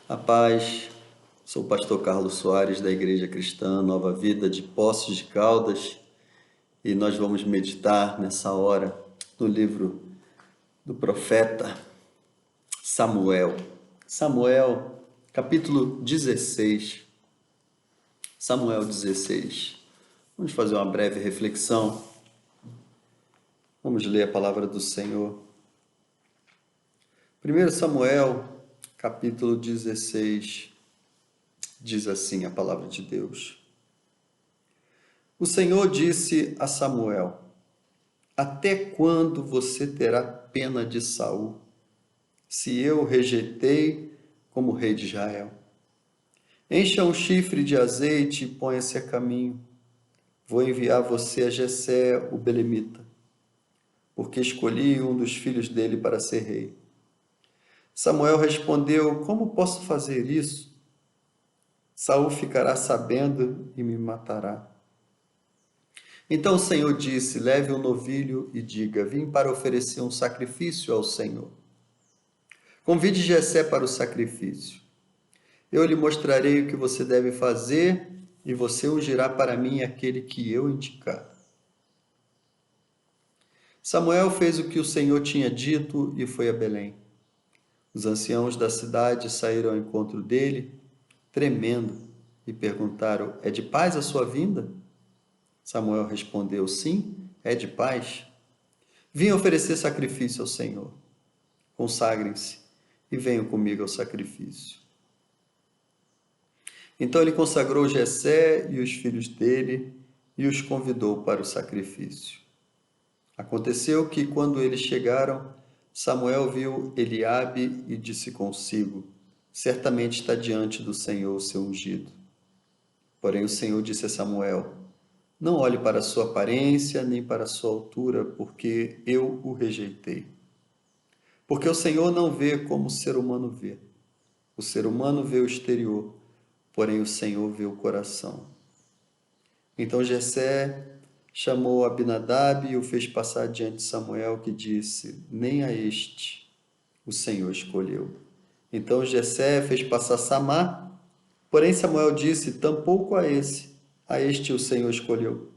A paz, sou o pastor Carlos Soares da Igreja Cristã Nova Vida de Poços de Caldas e nós vamos meditar nessa hora no livro do profeta Samuel. Samuel, capítulo 16. Samuel 16. Vamos fazer uma breve reflexão. Vamos ler a palavra do Senhor. 1 Samuel, capítulo 16. Diz assim a palavra de Deus. O Senhor disse a Samuel: Até quando você terá pena de Saul, se eu o rejeitei como rei de Israel? Encha um chifre de azeite e ponha-se a caminho. Vou enviar você a Jessé, o belemita, porque escolhi um dos filhos dele para ser rei. Samuel respondeu: Como posso fazer isso? Saul ficará sabendo e me matará. Então o Senhor disse: Leve um novilho e diga: Vim para oferecer um sacrifício ao Senhor. Convide Jessé para o sacrifício. Eu lhe mostrarei o que você deve fazer e você ungirá para mim aquele que eu indicar. Samuel fez o que o Senhor tinha dito e foi a Belém. Os anciãos da cidade saíram ao encontro dele, tremendo, e perguntaram: É de paz a sua vinda? Samuel respondeu: Sim, é de paz. Vim oferecer sacrifício ao Senhor. Consagrem-se e venham comigo ao sacrifício. Então ele consagrou Jessé e os filhos dele e os convidou para o sacrifício. Aconteceu que, quando eles chegaram, Samuel viu Eliabe e disse consigo: Certamente está diante do Senhor o seu ungido. Porém o Senhor disse a Samuel: Não olhe para a sua aparência, nem para a sua altura, porque eu o rejeitei. Porque o Senhor não vê como o ser humano vê. O ser humano vê o exterior, porém o Senhor vê o coração. Então Jessé chamou Abinadab e o fez passar diante de Samuel, que disse: Nem a este o Senhor escolheu. Então Jessé fez passar Samá, porém Samuel disse: Tampouco a este o Senhor escolheu.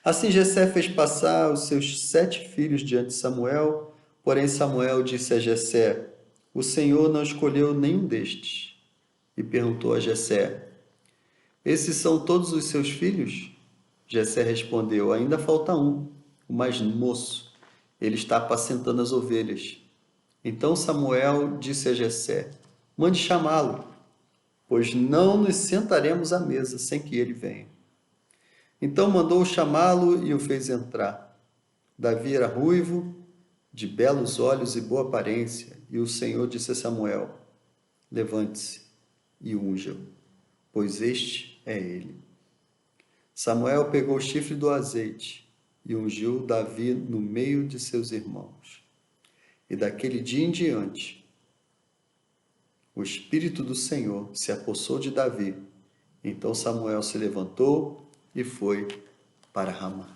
Assim Jessé fez passar os seus 7 filhos diante de Samuel, porém Samuel disse a Jessé: O Senhor não escolheu nenhum destes. E perguntou a Jessé: Esses são todos os seus filhos? Jessé respondeu: Ainda falta um, o mais moço. Ele está apacentando as ovelhas. Então Samuel disse a Jessé: Mande chamá-lo, pois não nos sentaremos à mesa sem que ele venha. Então mandou chamá-lo e o fez entrar. Davi era ruivo, de belos olhos e boa aparência, e o Senhor disse a Samuel: Levante-se e unja-o, pois este é ele. Samuel pegou o chifre do azeite e ungiu Davi no meio de seus irmãos. E daquele dia em diante, o Espírito do Senhor se apossou de Davi. Então Samuel se levantou e foi para Ramá.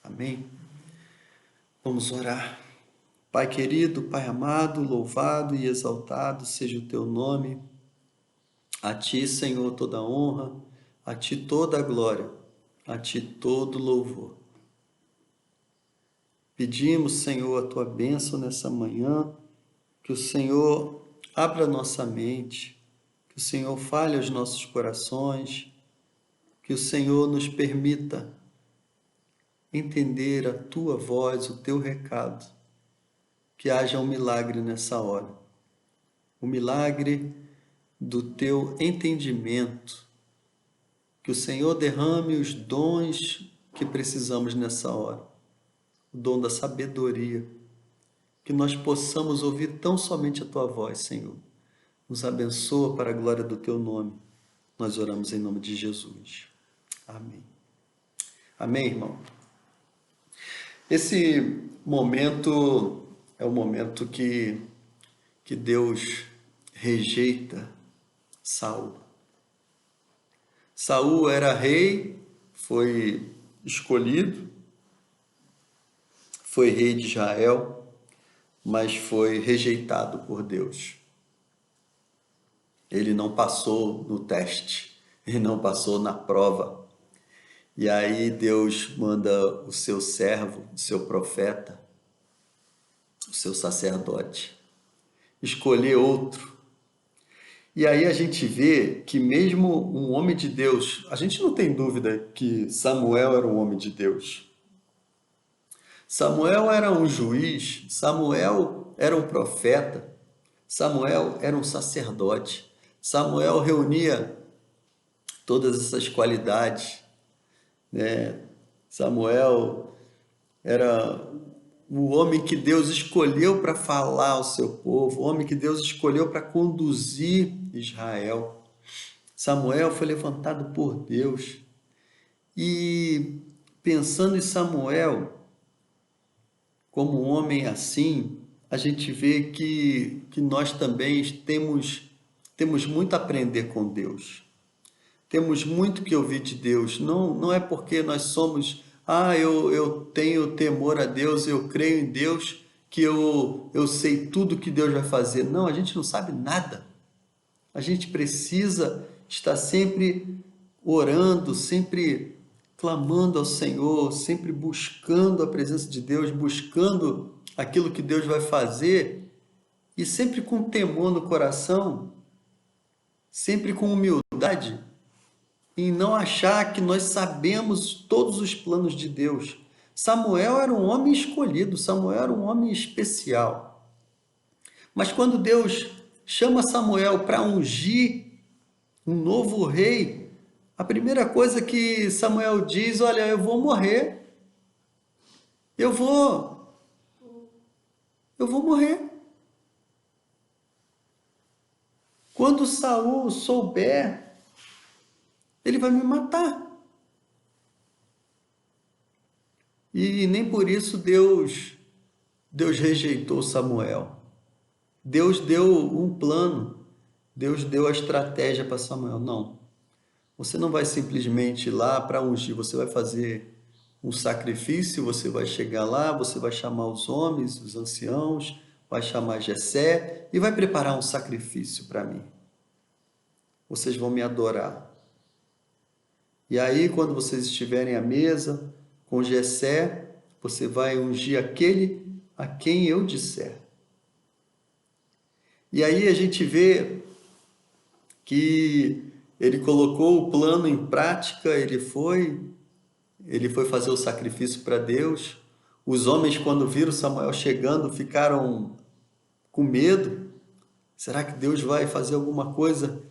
Amém? Vamos orar. Pai querido, Pai amado, louvado e exaltado seja o teu nome. A ti, Senhor, toda honra, a ti toda a glória, a ti todo louvor. Pedimos, Senhor, a tua bênção nessa manhã, que o Senhor abra nossa mente, que o Senhor fale aos nossos corações, que o Senhor nos permita entender a tua voz, o teu recado, que haja um milagre nessa hora, o milagre do teu entendimento, que o Senhor derrame os dons que precisamos nessa hora, o dom da sabedoria, que nós possamos ouvir tão somente a tua voz, Senhor. Nos abençoa para a glória do teu nome. Nós oramos em nome de Jesus. Amém. Amém, irmão? Esse momento é o momento que Deus rejeita Saul. Saul era rei, foi escolhido, foi rei de Israel, mas foi rejeitado por Deus. Ele não passou no teste, ele não passou na prova. E aí Deus manda o seu servo, o seu profeta, o seu sacerdote, escolher outro. E aí a gente vê que mesmo um homem de Deus, a gente não tem dúvida que Samuel era um homem de Deus. Samuel era um juiz, Samuel era um profeta, Samuel era um sacerdote. Samuel reunia todas essas qualidades, né? Samuel era o homem que Deus escolheu para falar ao seu povo, o homem que Deus escolheu para conduzir Israel. Samuel foi levantado por Deus. E pensando em Samuel como um homem assim, a gente vê que nós também temos muito a aprender com Deus. Temos muito que ouvir de Deus. Não é porque nós somos, eu tenho temor a Deus, eu creio em Deus, que eu sei tudo que Deus vai fazer. Não, a gente não sabe nada. A gente precisa estar sempre orando, sempre clamando ao Senhor, sempre buscando a presença de Deus, buscando aquilo que Deus vai fazer e sempre com temor no coração, sempre com humildade, em não achar que nós sabemos todos os planos de Deus. Samuel era um homem escolhido, Samuel era um homem especial. Mas quando Deus chama Samuel para ungir um novo rei, a primeira coisa que Samuel diz, olha, eu vou morrer. Eu vou morrer. Quando Saul souber, ele vai me matar. E nem por isso Deus rejeitou Samuel. Deus deu um plano. Deus deu a estratégia para Samuel. Não. Você não vai simplesmente ir lá para ungir, você vai fazer um sacrifício, você vai chegar lá, você vai chamar os homens, os anciãos, vai chamar Jessé e vai preparar um sacrifício para mim. Vocês vão me adorar. E aí, quando vocês estiverem à mesa com Jessé, você vai ungir aquele a quem eu disser. E aí a gente vê que ele colocou o plano em prática, ele foi fazer o sacrifício para Deus. Os homens, quando viram Samuel chegando, ficaram com medo. Será que Deus vai fazer alguma coisa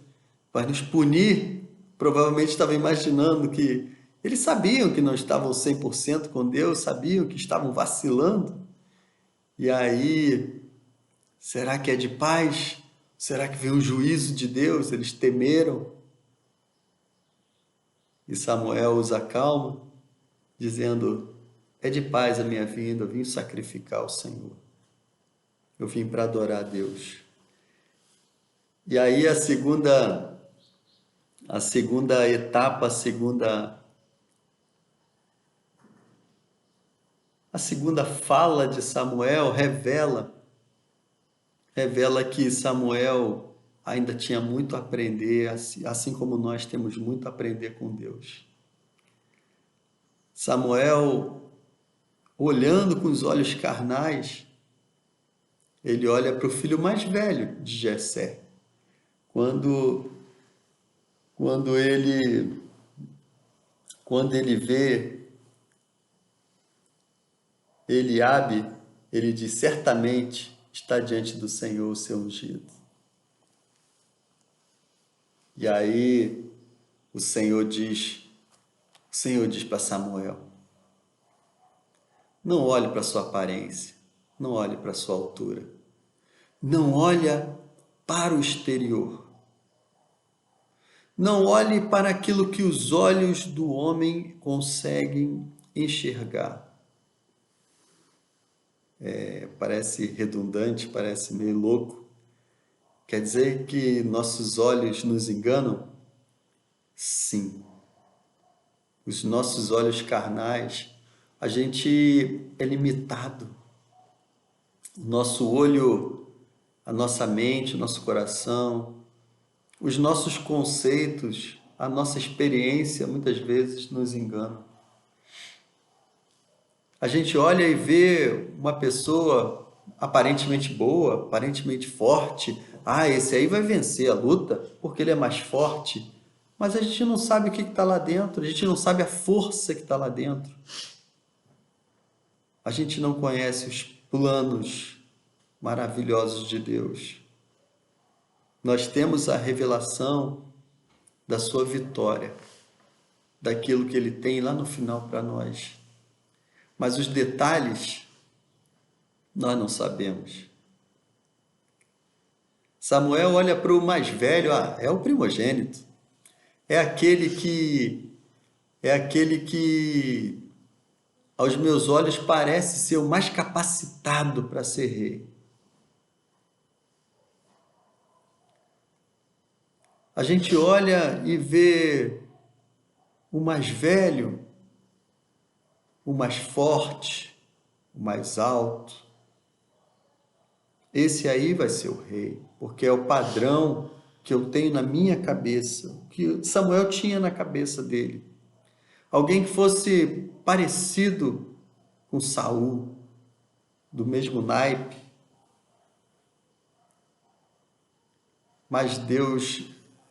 para nos punir? Provavelmente estavam imaginando que eles sabiam que não estavam 100% com Deus, sabiam que estavam vacilando. E aí, será que é de paz? Será que vem o juízo de Deus? Eles temeram. E Samuel os acalma, dizendo: é de paz a minha vinda, eu vim sacrificar ao Senhor. Eu vim para adorar a Deus. E aí a segunda etapa, a segunda fala de Samuel revela que Samuel ainda tinha muito a aprender, assim como nós temos muito a aprender com Deus. Samuel, olhando com os olhos carnais, ele olha para o filho mais velho de Jessé. Quando ele vê Eliabe, ele diz: certamente está diante do Senhor o seu ungido. E aí o Senhor diz para Samuel: não olhe para sua aparência, não olhe para sua altura, não olha para o exterior, não olhe para aquilo que os olhos do homem conseguem enxergar. Parece redundante, parece meio louco. Quer dizer que nossos olhos nos enganam? Sim. Os nossos olhos carnais, a gente é limitado. O nosso olho, a nossa mente, o nosso coração, os nossos conceitos, a nossa experiência muitas vezes nos enganam. A gente olha e vê uma pessoa aparentemente boa, aparentemente forte. Ah, esse aí vai vencer a luta porque ele é mais forte. Mas a gente não sabe o que está lá dentro, a gente não sabe a força que está lá dentro. A gente não conhece os planos maravilhosos de Deus. Nós temos a revelação da sua vitória, daquilo que ele tem lá no final para nós. Mas os detalhes nós não sabemos. Samuel olha para o mais velho, é o primogênito. É aquele que aos meus olhos parece ser o mais capacitado para ser rei. A gente olha e vê o mais velho, o mais forte, o mais alto. Esse aí vai ser o rei, porque é o padrão que eu tenho na minha cabeça, que Samuel tinha na cabeça dele. Alguém que fosse parecido com Saul, do mesmo naipe. Mas Deus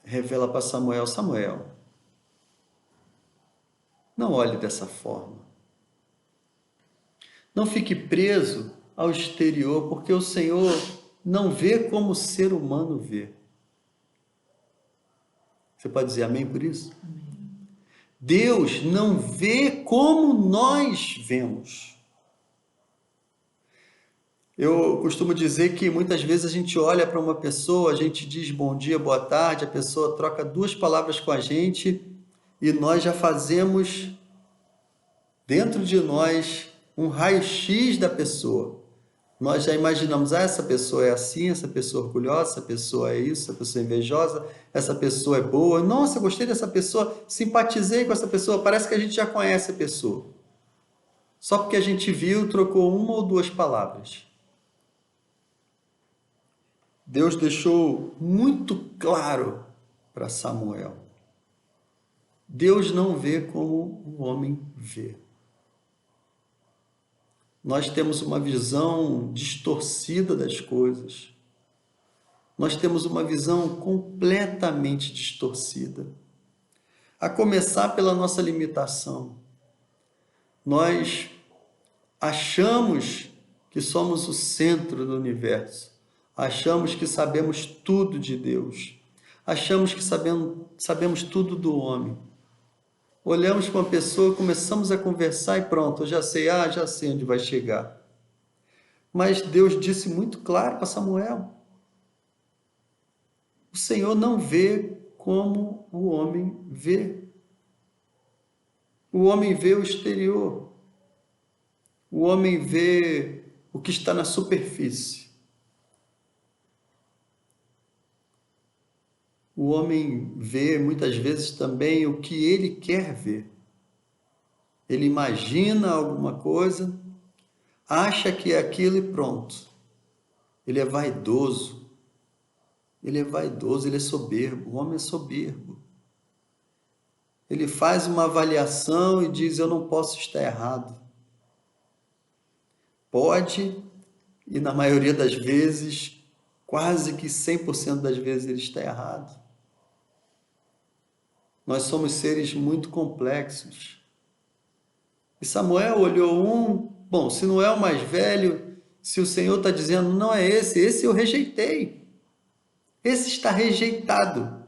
revela para Samuel, Samuel, não olhe dessa forma. Não fique preso ao exterior, porque o Senhor não vê como o ser humano vê. Você pode dizer amém por isso? Amém. Deus não vê como nós vemos. Eu costumo dizer que muitas vezes a gente olha para uma pessoa, a gente diz bom dia, boa tarde, a pessoa troca 2 palavras com a gente e nós já fazemos dentro de nós um raio-x da pessoa. Nós já imaginamos, essa pessoa é assim, essa pessoa é orgulhosa, essa pessoa é isso, essa pessoa é invejosa, essa pessoa é boa. Nossa, gostei dessa pessoa, simpatizei com essa pessoa, parece que a gente já conhece a pessoa. Só porque a gente viu, trocou 1 ou 2 palavras. Deus deixou muito claro para Samuel. Deus não vê como o homem vê. Nós temos uma visão distorcida das coisas. Nós temos uma visão completamente distorcida. A começar pela nossa limitação. Nós achamos que somos o centro do universo. Achamos que sabemos tudo de Deus. Achamos que sabemos tudo do homem. Olhamos para uma pessoa, começamos a conversar e pronto, eu já sei onde vai chegar. Mas Deus disse muito claro para Samuel: o Senhor não vê como o homem vê. O homem vê o exterior. O homem vê o que está na superfície. O homem vê muitas vezes também o que ele quer ver. Ele imagina alguma coisa, acha que é aquilo e pronto. Ele é vaidoso. Ele é soberbo. O homem é soberbo. Ele faz uma avaliação e diz: eu não posso estar errado. Pode, e na maioria das vezes, quase que 100% das vezes ele está errado. Nós somos seres muito complexos. E Samuel olhou bom, se não é o mais velho, se o Senhor está dizendo, não é esse eu rejeitei. Esse está rejeitado.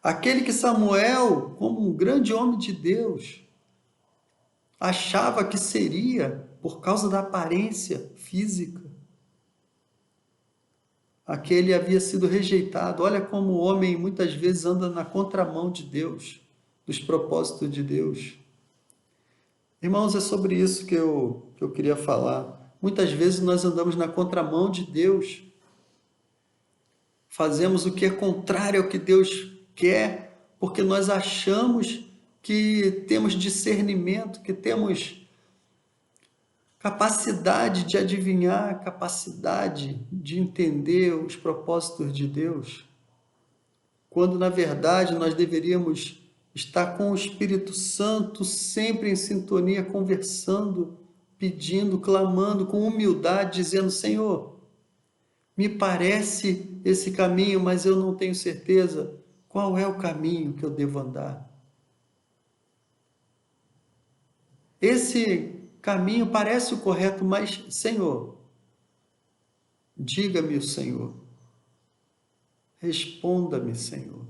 Aquele que Samuel, como um grande homem de Deus, achava que seria por causa da aparência física. Aquele havia sido rejeitado. Olha como o homem muitas vezes anda na contramão de Deus, dos propósitos de Deus. Irmãos, é sobre isso que eu queria falar. Muitas vezes nós andamos na contramão de Deus. Fazemos o que é contrário ao que Deus quer, porque nós achamos que temos discernimento, que temos capacidade de adivinhar, capacidade de entender os propósitos de Deus. quando na verdade nós deveríamos estar com o Espírito Santo sempre em sintonia, conversando, pedindo, clamando com humildade, dizendo: Senhor, me parece esse caminho, mas eu não tenho certeza qual é o caminho que eu devo andar. Esse caminho parece o correto, mas, Senhor, diga-me o Senhor, responda-me, Senhor.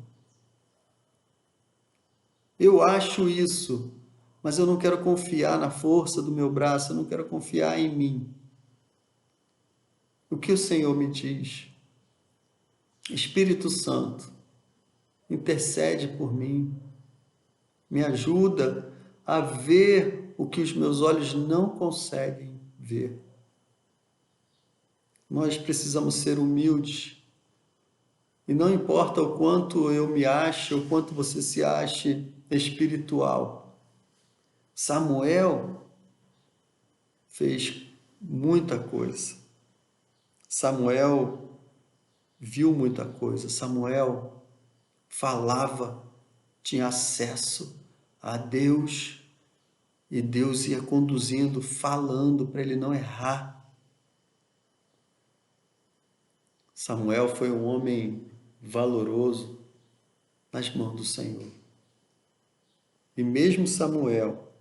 Eu acho isso, mas eu não quero confiar na força do meu braço, eu não quero confiar em mim. O que o Senhor me diz? Espírito Santo, intercede por mim, me ajuda a ver o que os meus olhos não conseguem ver. Nós precisamos ser humildes. E não importa o quanto eu me ache, o quanto você se ache espiritual. Samuel fez muita coisa. Samuel viu muita coisa. Samuel falava, tinha acesso a Deus e Deus ia conduzindo, falando para ele não errar. Samuel foi um homem valoroso nas mãos do Senhor. E mesmo Samuel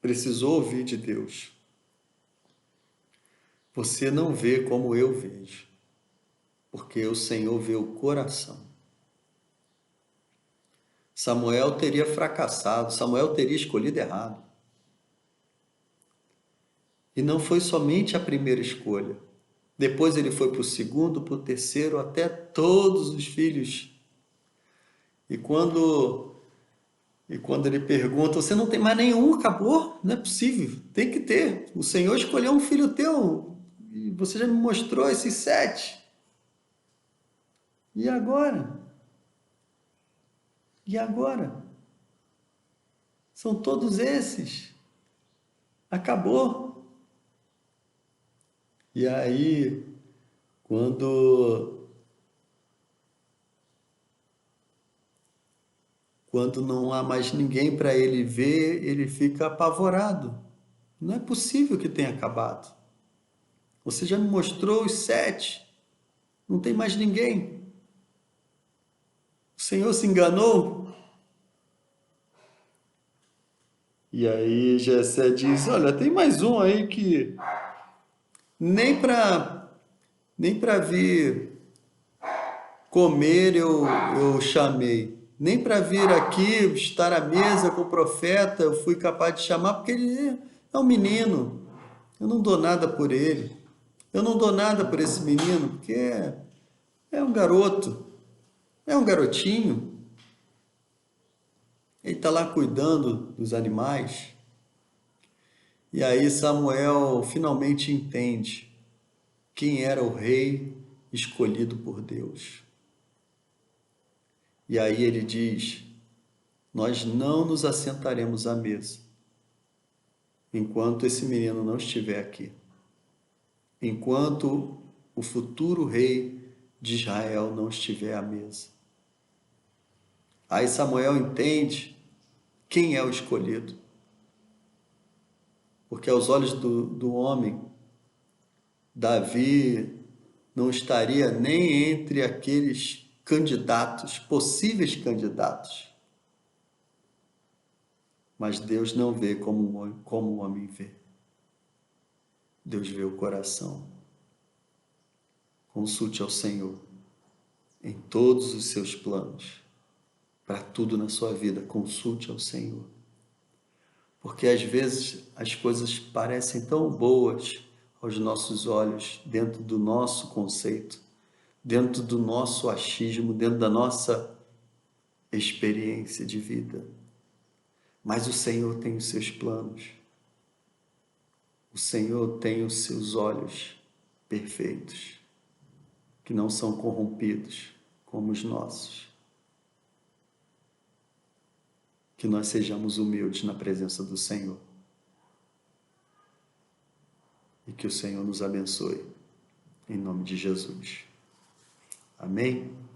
precisou ouvir de Deus. Você não vê como eu vejo, porque o Senhor vê o coração. Samuel teria fracassado, Samuel teria escolhido errado. E não foi somente a primeira escolha. Depois ele foi para o segundo, para o terceiro, até todos os filhos. E quando ele pergunta: você não tem mais nenhum? Acabou? Não é possível, tem que ter. O Senhor escolheu um filho teu e você já me mostrou esses 7. E agora? E agora? São todos esses. Acabou. E aí, quando não há mais ninguém para ele ver, ele fica apavorado. Não é possível que tenha acabado. Você já me mostrou os 7. Não tem mais ninguém. O Senhor se enganou? E aí Jessé diz: olha, tem mais um aí que nem para vir comer eu chamei. Nem para vir aqui estar à mesa com o profeta eu fui capaz de chamar, porque ele é um menino. Eu não dou nada por ele. Eu não dou nada por esse menino, porque é um garoto. É um garotinho. Ele está lá cuidando dos animais. E aí Samuel finalmente entende quem era o rei escolhido por Deus. E aí ele diz: nós não nos assentaremos à mesa enquanto esse menino não estiver aqui. Enquanto o futuro rei de Israel não estiver à mesa. Aí Samuel entende quem é o escolhido. Porque aos olhos do homem, Davi não estaria nem entre aqueles candidatos, possíveis candidatos. Mas Deus não vê como o homem vê. Deus vê o coração. Consulte ao Senhor em todos os seus planos. Para tudo na sua vida, consulte ao Senhor. Porque às vezes as coisas parecem tão boas aos nossos olhos, dentro do nosso conceito, dentro do nosso achismo, dentro da nossa experiência de vida. Mas o Senhor tem os seus planos. O Senhor tem os seus olhos perfeitos, que não são corrompidos como os nossos. Que nós sejamos humildes na presença do Senhor. E que o Senhor nos abençoe. Em nome de Jesus. Amém?